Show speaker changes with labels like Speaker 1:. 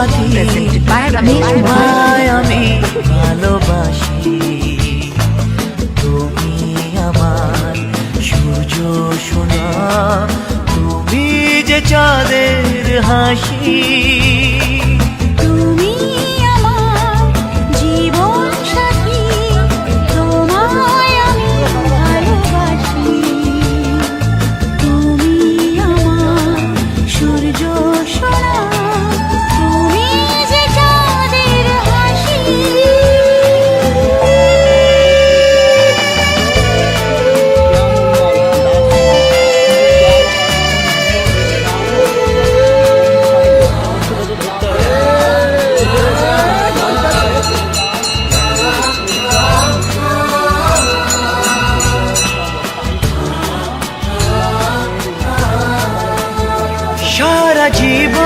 Speaker 1: সাথী তোমায় আমি ভালোবাসি। তুমি আমার সূর্য সোনা, তুমি যে চাঁদের হাসি।
Speaker 2: তুমি আমার জীবন সাথী, তোমায় আমি ভালোবাসি। তুমি আমার সূর্য সোনা, তুমি যে চাঁদের হাসি।
Speaker 1: সারা জীবন